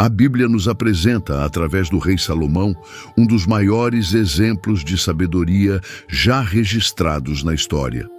A Bíblia nos apresenta, através do rei Salomão, um dos maiores exemplos de sabedoria já registrados na história.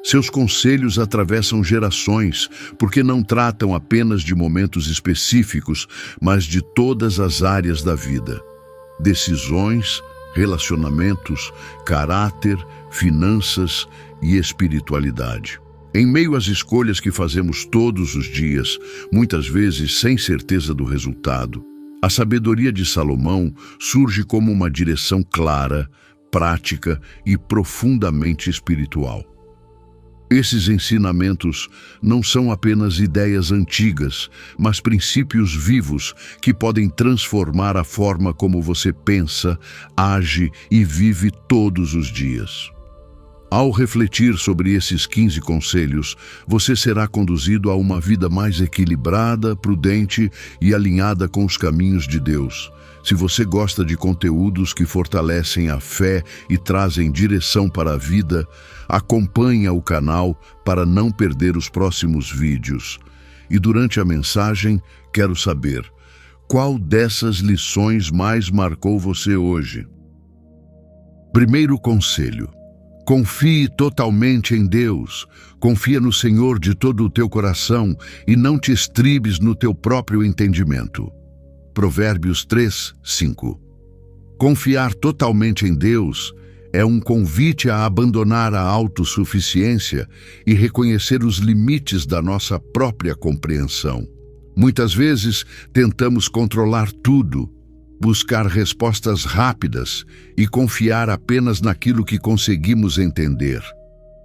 Seus conselhos atravessam gerações, porque não tratam apenas de momentos específicos, mas de todas as áreas da vida. Decisões, relacionamentos, caráter, finanças e espiritualidade. Em meio às escolhas que fazemos todos os dias, muitas vezes sem certeza do resultado, a sabedoria de Salomão surge como uma direção clara, prática e profundamente espiritual. Esses ensinamentos não são apenas ideias antigas, mas princípios vivos que podem transformar a forma como você pensa, age e vive todos os dias. Ao refletir sobre esses 15 conselhos, você será conduzido a uma vida mais equilibrada, prudente e alinhada com os caminhos de Deus. Se você gosta de conteúdos que fortalecem a fé e trazem direção para a vida, acompanhe o canal para não perder os próximos vídeos. E durante a mensagem, quero saber, qual dessas lições mais marcou você hoje? Primeiro conselho. Confie totalmente em Deus, confia no Senhor de todo o teu coração e não te estribes no teu próprio entendimento. Provérbios 3, 5. Confiar totalmente em Deus é um convite a abandonar a autossuficiência e reconhecer os limites da nossa própria compreensão. Muitas vezes tentamos controlar tudo, buscar respostas rápidas e confiar apenas naquilo que conseguimos entender.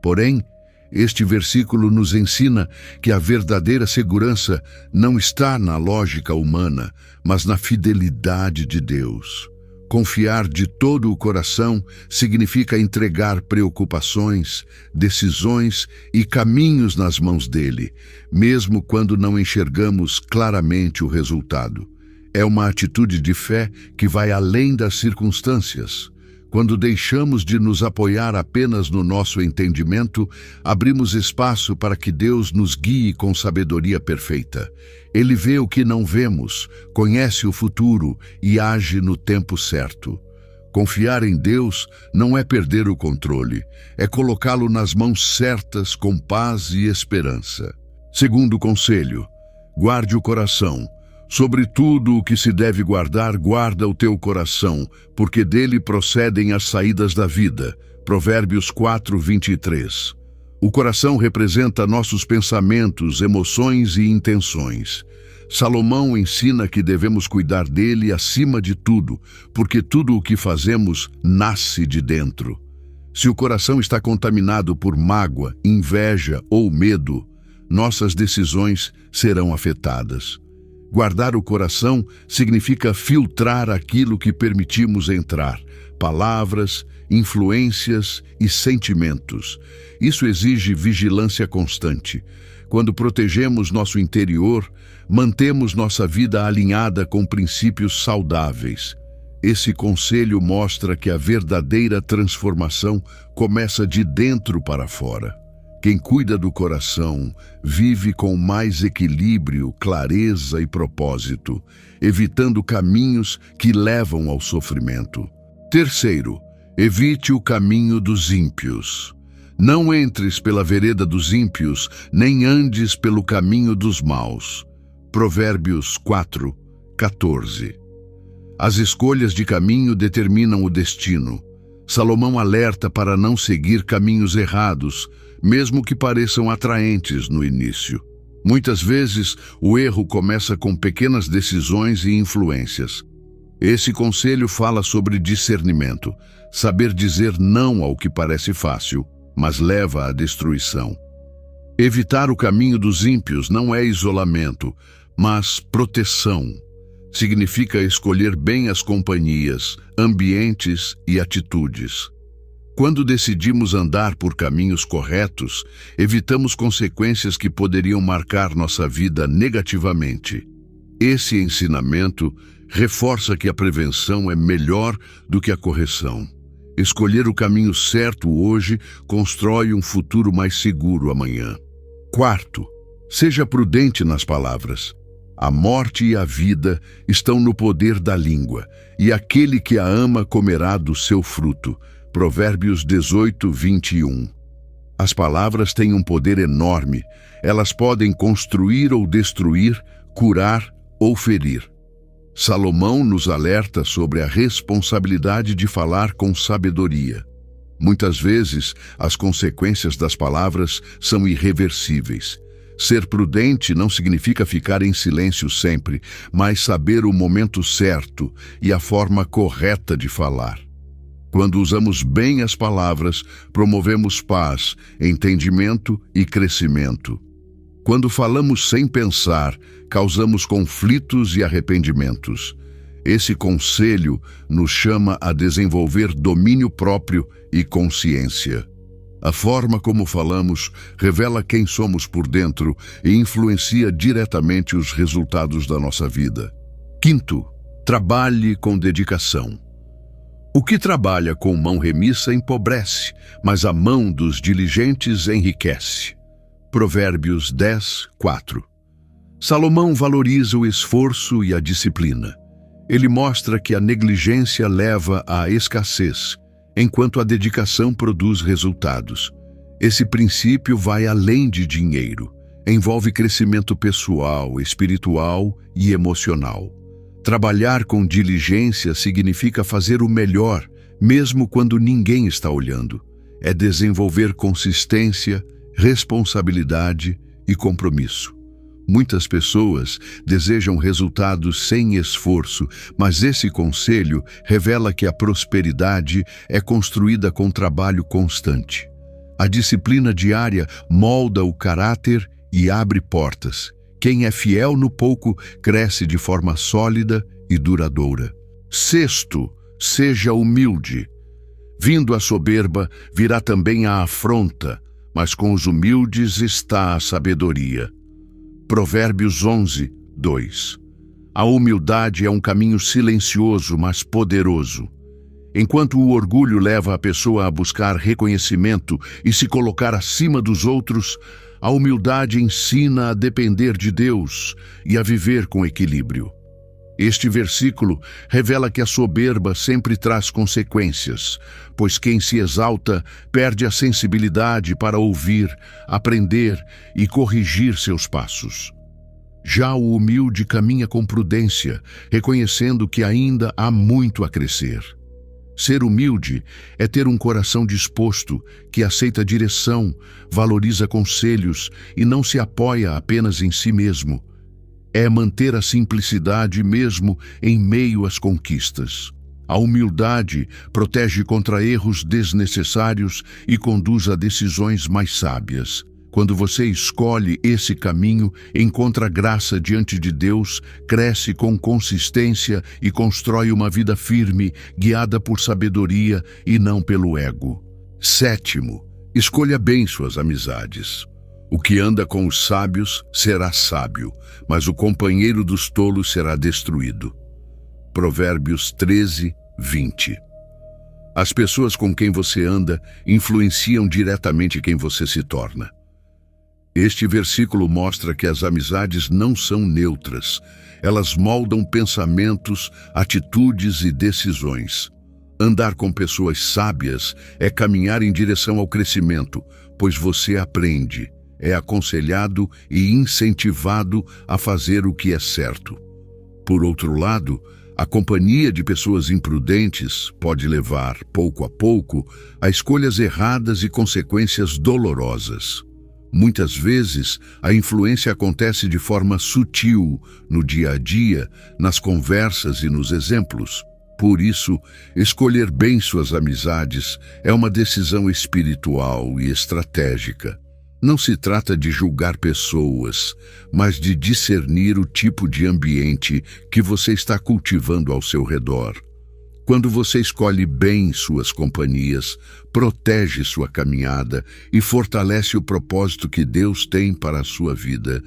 Porém, este versículo nos ensina que a verdadeira segurança não está na lógica humana, mas na fidelidade de Deus. Confiar de todo o coração significa entregar preocupações, decisões e caminhos nas mãos dele, mesmo quando não enxergamos claramente o resultado. É uma atitude de fé que vai além das circunstâncias. Quando deixamos de nos apoiar apenas no nosso entendimento, abrimos espaço para que Deus nos guie com sabedoria perfeita. Ele vê o que não vemos, conhece o futuro e age no tempo certo. Confiar em Deus não é perder o controle, é colocá-lo nas mãos certas com paz e esperança. Segundo conselho, guarde o coração. Sobre tudo o que se deve guardar, guarda o teu coração, porque dele procedem as saídas da vida. Provérbios 4, 23. O coração representa nossos pensamentos, emoções e intenções. Salomão ensina que devemos cuidar dele acima de tudo, porque tudo o que fazemos nasce de dentro. Se o coração está contaminado por mágoa, inveja ou medo, nossas decisões serão afetadas. Guardar o coração significa filtrar aquilo que permitimos entrar, palavras, influências e sentimentos. Isso exige vigilância constante. Quando protegemos nosso interior, mantemos nossa vida alinhada com princípios saudáveis. Esse conselho mostra que a verdadeira transformação começa de dentro para fora. Quem cuida do coração vive com mais equilíbrio, clareza e propósito, evitando caminhos que levam ao sofrimento. Terceiro, evite o caminho dos ímpios. Não entres pela vereda dos ímpios, nem andes pelo caminho dos maus. Provérbios 4, 14. As escolhas de caminho determinam o destino. Salomão alerta para não seguir caminhos errados, mesmo que pareçam atraentes no início. Muitas vezes, o erro começa com pequenas decisões e influências. Esse conselho fala sobre discernimento, saber dizer não ao que parece fácil, mas leva à destruição. Evitar o caminho dos ímpios não é isolamento, mas proteção. Significa escolher bem as companhias, ambientes e atitudes. Quando decidimos andar por caminhos corretos, evitamos consequências que poderiam marcar nossa vida negativamente. Esse ensinamento reforça que a prevenção é melhor do que a correção. Escolher o caminho certo hoje constrói um futuro mais seguro amanhã. Quarto, seja prudente nas palavras. A morte e a vida estão no poder da língua, e aquele que a ama comerá do seu fruto. Provérbios 18, 21. As palavras têm um poder enorme. Elas podem construir ou destruir, curar ou ferir. Salomão nos alerta sobre a responsabilidade de falar com sabedoria. Muitas vezes, as consequências das palavras são irreversíveis. Ser prudente não significa ficar em silêncio sempre, mas saber o momento certo e a forma correta de falar. Quando usamos bem as palavras, promovemos paz, entendimento e crescimento. Quando falamos sem pensar, causamos conflitos e arrependimentos. Esse conselho nos chama a desenvolver domínio próprio e consciência. A forma como falamos revela quem somos por dentro e influencia diretamente os resultados da nossa vida. Quinto, trabalhe com dedicação. O que trabalha com mão remissa empobrece, mas a mão dos diligentes enriquece. Provérbios 10, 4. Salomão valoriza o esforço e a disciplina. Ele mostra que a negligência leva à escassez, enquanto a dedicação produz resultados. Esse princípio vai além de dinheiro. Envolve crescimento pessoal, espiritual e emocional. Trabalhar com diligência significa fazer o melhor, mesmo quando ninguém está olhando. É desenvolver consistência, responsabilidade e compromisso. Muitas pessoas desejam resultados sem esforço, mas esse conselho revela que a prosperidade é construída com trabalho constante. A disciplina diária molda o caráter e abre portas. Quem é fiel no pouco cresce de forma sólida e duradoura. Sexto, seja humilde. Vindo a soberba, virá também a afronta, mas com os humildes está a sabedoria. Provérbios 11, 2. A humildade é um caminho silencioso, mas poderoso. Enquanto o orgulho leva a pessoa a buscar reconhecimento e se colocar acima dos outros, a humildade ensina a depender de Deus e a viver com equilíbrio. Este versículo revela que a soberba sempre traz consequências, pois quem se exalta perde a sensibilidade para ouvir, aprender e corrigir seus passos. Já o humilde caminha com prudência, reconhecendo que ainda há muito a crescer. Ser humilde é ter um coração disposto, que aceita direção, valoriza conselhos e não se apoia apenas em si mesmo. É manter a simplicidade mesmo em meio às conquistas. A humildade protege contra erros desnecessários e conduz a decisões mais sábias. Quando você escolhe esse caminho, encontra graça diante de Deus, cresce com consistência e constrói uma vida firme, guiada por sabedoria e não pelo ego. Sétimo, escolha bem suas amizades. O que anda com os sábios será sábio, mas o companheiro dos tolos será destruído. Provérbios 13, 20. As pessoas com quem você anda influenciam diretamente quem você se torna. Este versículo mostra que as amizades não são neutras. Elas moldam pensamentos, atitudes e decisões. Andar com pessoas sábias é caminhar em direção ao crescimento, pois você aprende, é aconselhado e incentivado a fazer o que é certo. Por outro lado, a companhia de pessoas imprudentes pode levar, pouco a pouco, a escolhas erradas e consequências dolorosas. Muitas vezes, a influência acontece de forma sutil, no dia a dia, nas conversas e nos exemplos. Por isso, escolher bem suas amizades é uma decisão espiritual e estratégica. Não se trata de julgar pessoas, mas de discernir o tipo de ambiente que você está cultivando ao seu redor. Quando você escolhe bem suas companhias, protege sua caminhada e fortalece o propósito que Deus tem para a sua vida.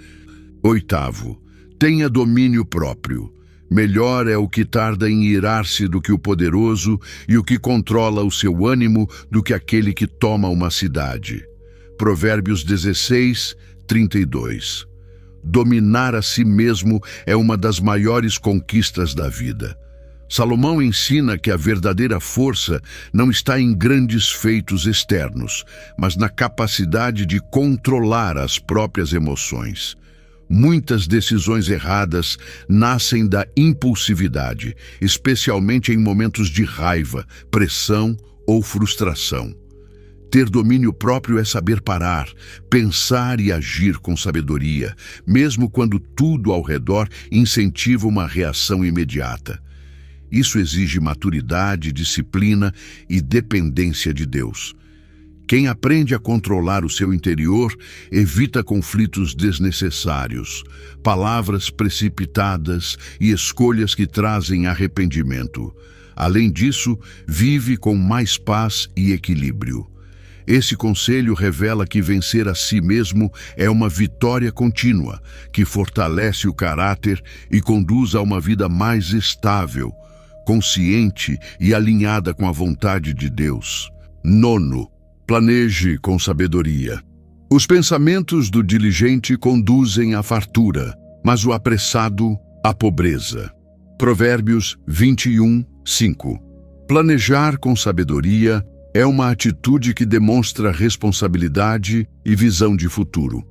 Oitavo, tenha domínio próprio. Melhor é o que tarda em irar-se do que o poderoso e o que controla o seu ânimo do que aquele que toma uma cidade. Provérbios 16, 32. Dominar a si mesmo é uma das maiores conquistas da vida. Salomão ensina que a verdadeira força não está em grandes feitos externos, mas na capacidade de controlar as próprias emoções. Muitas decisões erradas nascem da impulsividade, especialmente em momentos de raiva, pressão ou frustração. Ter domínio próprio é saber parar, pensar e agir com sabedoria, mesmo quando tudo ao redor incentiva uma reação imediata. Isso exige maturidade, disciplina e dependência de Deus. Quem aprende a controlar o seu interior evita conflitos desnecessários, palavras precipitadas e escolhas que trazem arrependimento. Além disso, vive com mais paz e equilíbrio. Esse conselho revela que vencer a si mesmo é uma vitória contínua, que fortalece o caráter e conduz a uma vida mais estável, consciente e alinhada com a vontade de Deus. 9. Planeje com sabedoria. Os pensamentos do diligente conduzem à fartura, mas o apressado à pobreza. Provérbios 21, 5. Planejar com sabedoria é uma atitude que demonstra responsabilidade e visão de futuro.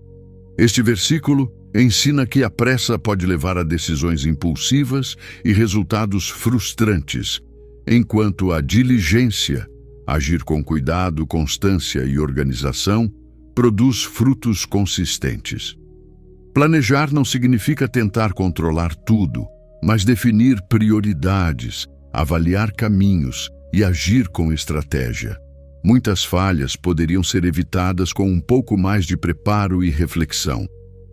Este versículo ensina que a pressa pode levar a decisões impulsivas e resultados frustrantes, enquanto a diligência, agir com cuidado, constância e organização, produz frutos consistentes. Planejar não significa tentar controlar tudo, mas definir prioridades, avaliar caminhos e agir com estratégia. Muitas falhas poderiam ser evitadas com um pouco mais de preparo e reflexão.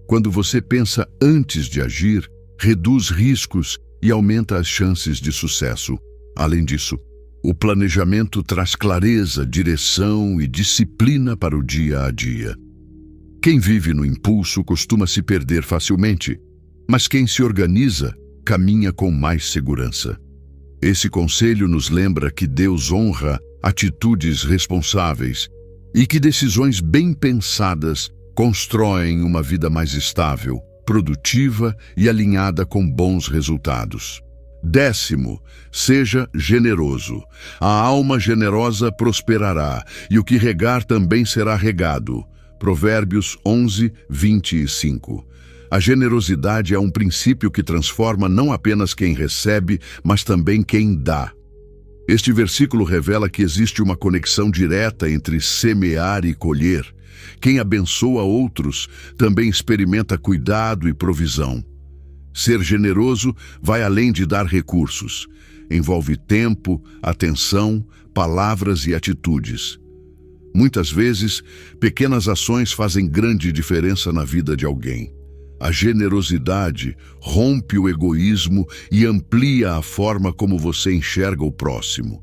Quando você pensa antes de agir, reduz riscos e aumenta as chances de sucesso. Além disso, o planejamento traz clareza, direção e disciplina para o dia a dia. Quem vive no impulso costuma se perder facilmente, mas quem se organiza caminha com mais segurança. Esse conselho nos lembra que Deus honra atitudes responsáveis e que decisões bem pensadas constroem uma vida mais estável, produtiva e alinhada com bons resultados. 10. Seja generoso. A alma generosa prosperará, e o que regar também será regado. Provérbios 11, 25. A generosidade é um princípio que transforma não apenas quem recebe, mas também quem dá. Este versículo revela que existe uma conexão direta entre semear e colher. Quem abençoa outros também experimenta cuidado e provisão. Ser generoso vai além de dar recursos. Envolve tempo, atenção, palavras e atitudes. Muitas vezes, pequenas ações fazem grande diferença na vida de alguém. A generosidade rompe o egoísmo e amplia a forma como você enxerga o próximo.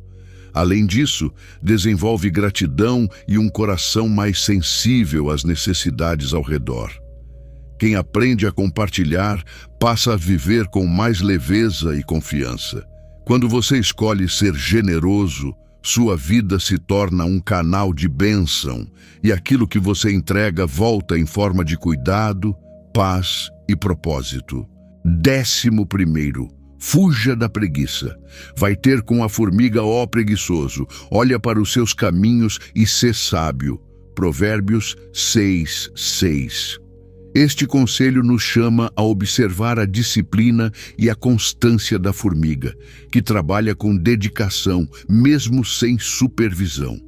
Além disso, desenvolve gratidão e um coração mais sensível às necessidades ao redor. Quem aprende a compartilhar passa a viver com mais leveza e confiança. Quando você escolhe ser generoso, sua vida se torna um canal de bênção e aquilo que você entrega volta em forma de cuidado, paz e propósito. 11. Fuja da preguiça. Vai ter com a formiga, ó preguiçoso. Olha para os seus caminhos e sê sábio. Provérbios 6, 6. Este conselho nos chama a observar a disciplina e a constância da formiga, que trabalha com dedicação, mesmo sem supervisão.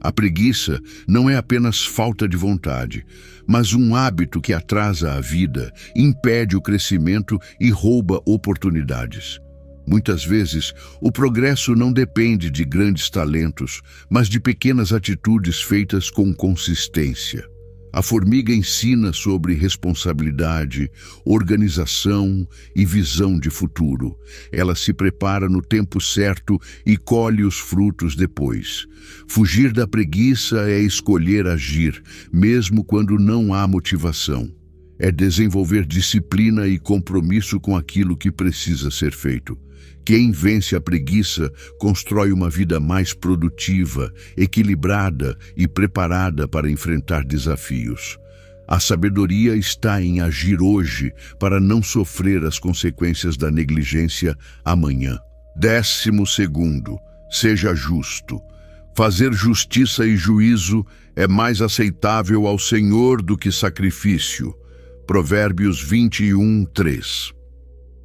A preguiça não é apenas falta de vontade, mas um hábito que atrasa a vida, impede o crescimento e rouba oportunidades. Muitas vezes, o progresso não depende de grandes talentos, mas de pequenas atitudes feitas com consistência. A formiga ensina sobre responsabilidade, organização e visão de futuro. Ela se prepara no tempo certo e colhe os frutos depois. Fugir da preguiça é escolher agir, mesmo quando não há motivação. É desenvolver disciplina e compromisso com aquilo que precisa ser feito. Quem vence a preguiça constrói uma vida mais produtiva, equilibrada e preparada para enfrentar desafios. A sabedoria está em agir hoje para não sofrer as consequências da negligência amanhã. 12º, seja justo. Fazer justiça e juízo é mais aceitável ao Senhor do que sacrifício. Provérbios 21:3.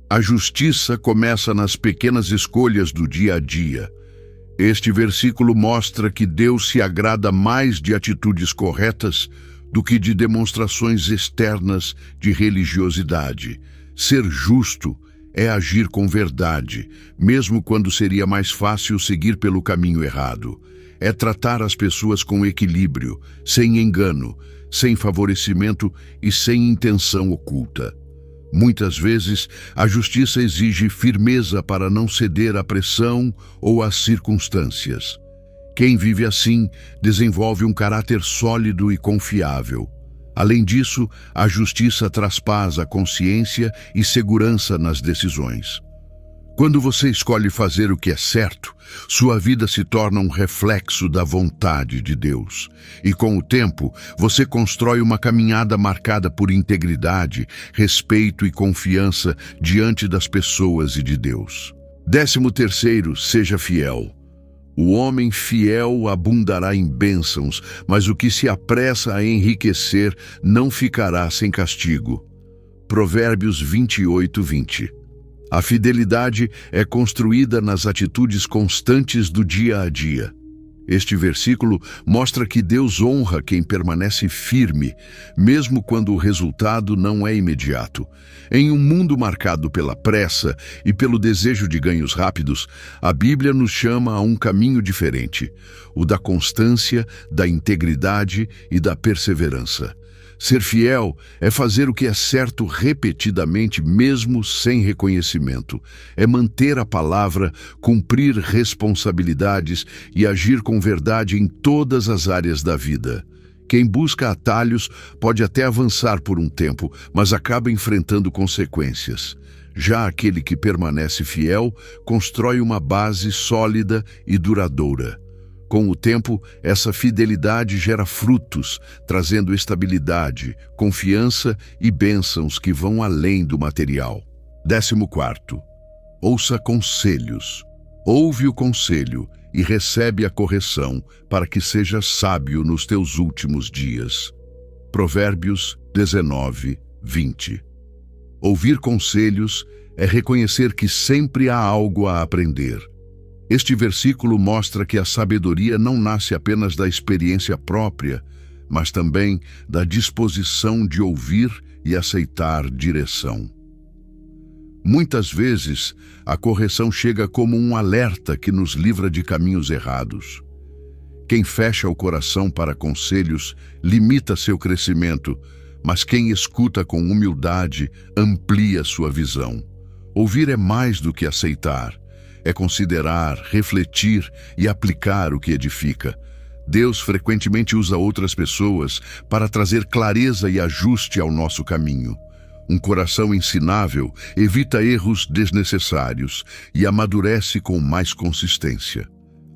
A justiça começa nas pequenas escolhas do dia a dia. Este versículo mostra que Deus se agrada mais de atitudes corretas do que de demonstrações externas de religiosidade. Ser justo é agir com verdade, mesmo quando seria mais fácil seguir pelo caminho errado. É tratar as pessoas com equilíbrio, sem engano, sem favorecimento e sem intenção oculta. Muitas vezes, a justiça exige firmeza para não ceder à pressão ou às circunstâncias. Quem vive assim desenvolve um caráter sólido e confiável. Além disso, a justiça traz paz à consciência e segurança nas decisões. Quando você escolhe fazer o que é certo, sua vida se torna um reflexo da vontade de Deus. E com o tempo, você constrói uma caminhada marcada por integridade, respeito e confiança diante das pessoas e de Deus. 13º, seja fiel. O homem fiel abundará em bênçãos, mas o que se apressa a enriquecer não ficará sem castigo. Provérbios 28:20. A fidelidade é construída nas atitudes constantes do dia a dia. Este versículo mostra que Deus honra quem permanece firme, mesmo quando o resultado não é imediato. Em um mundo marcado pela pressa e pelo desejo de ganhos rápidos, a Bíblia nos chama a um caminho diferente, o da constância, da integridade e da perseverança. Ser fiel é fazer o que é certo repetidamente, mesmo sem reconhecimento. É manter a palavra, cumprir responsabilidades e agir com verdade em todas as áreas da vida. Quem busca atalhos pode até avançar por um tempo, mas acaba enfrentando consequências. Já aquele que permanece fiel constrói uma base sólida e duradoura. Com o tempo, essa fidelidade gera frutos, trazendo estabilidade, confiança e bênçãos que vão além do material. 14º. Ouça conselhos. Ouve o conselho e recebe a correção, para que sejas sábio nos teus últimos dias. Provérbios 19:20. Ouvir conselhos é reconhecer que sempre há algo a aprender. Este versículo mostra que a sabedoria não nasce apenas da experiência própria, mas também da disposição de ouvir e aceitar direção. Muitas vezes, a correção chega como um alerta que nos livra de caminhos errados. Quem fecha o coração para conselhos limita seu crescimento, mas quem escuta com humildade amplia sua visão. Ouvir é mais do que aceitar. É considerar, refletir e aplicar o que edifica. Deus frequentemente usa outras pessoas para trazer clareza e ajuste ao nosso caminho. Um coração ensinável evita erros desnecessários e amadurece com mais consistência.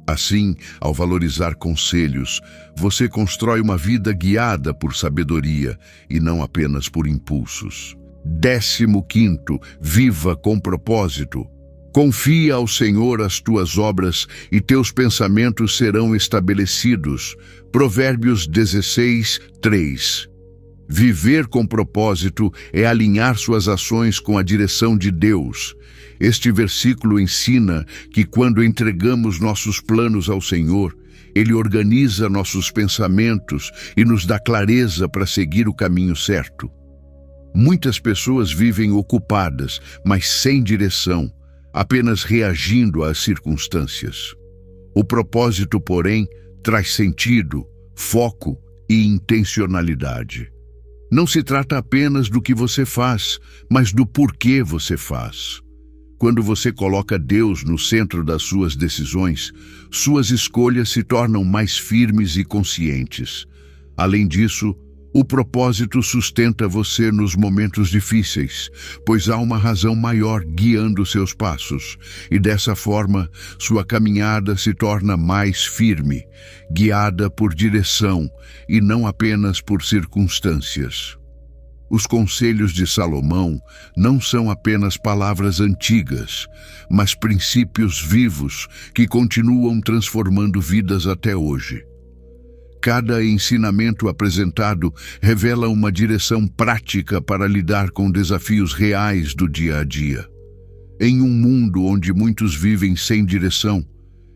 Assim, ao valorizar conselhos, você constrói uma vida guiada por sabedoria e não apenas por impulsos. 15º, viva com propósito. Confia ao Senhor as tuas obras e teus pensamentos serão estabelecidos. Provérbios 16:3. Viver com propósito é alinhar suas ações com a direção de Deus. Este versículo ensina que quando entregamos nossos planos ao Senhor, Ele organiza nossos pensamentos e nos dá clareza para seguir o caminho certo. Muitas pessoas vivem ocupadas, mas sem direção, apenas reagindo às circunstâncias. O propósito, porém, traz sentido, foco e intencionalidade. Não se trata apenas do que você faz, mas do porquê você faz. Quando você coloca Deus no centro das suas decisões, suas escolhas se tornam mais firmes e conscientes. Além disso, O propósito sustenta você nos momentos difíceis, pois há uma razão maior guiando seus passos, e dessa forma sua caminhada se torna mais firme, guiada por direção e não apenas por circunstâncias. Os conselhos de Salomão não são apenas palavras antigas, mas princípios vivos que continuam transformando vidas até hoje. Cada ensinamento apresentado revela uma direção prática para lidar com desafios reais do dia a dia. Em um mundo onde muitos vivem sem direção,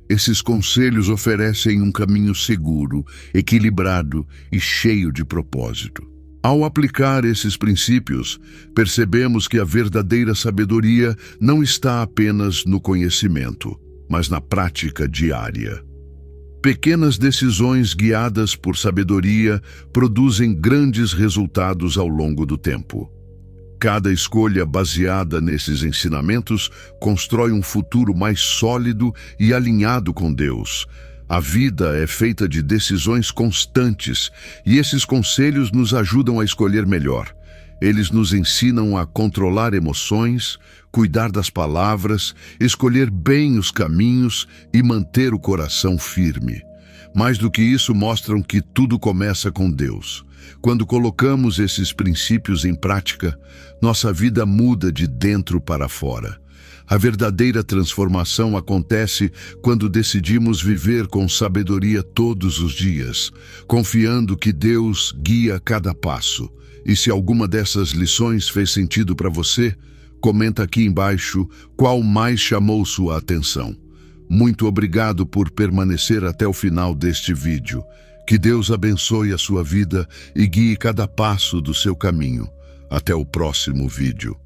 esses conselhos oferecem um caminho seguro, equilibrado e cheio de propósito. Ao aplicar esses princípios, percebemos que a verdadeira sabedoria não está apenas no conhecimento, mas na prática diária. Pequenas decisões guiadas por sabedoria produzem grandes resultados ao longo do tempo. Cada escolha baseada nesses ensinamentos constrói um futuro mais sólido e alinhado com Deus. A vida é feita de decisões constantes e esses conselhos nos ajudam a escolher melhor. Eles nos ensinam a controlar emoções, cuidar das palavras, escolher bem os caminhos e manter o coração firme. Mais do que isso, mostram que tudo começa com Deus. Quando colocamos esses princípios em prática, nossa vida muda de dentro para fora. A verdadeira transformação acontece quando decidimos viver com sabedoria todos os dias, confiando que Deus guia cada passo. E se alguma dessas lições fez sentido para você, comenta aqui embaixo qual mais chamou sua atenção. Muito obrigado por permanecer até o final deste vídeo. Que Deus abençoe a sua vida e guie cada passo do seu caminho. Até o próximo vídeo.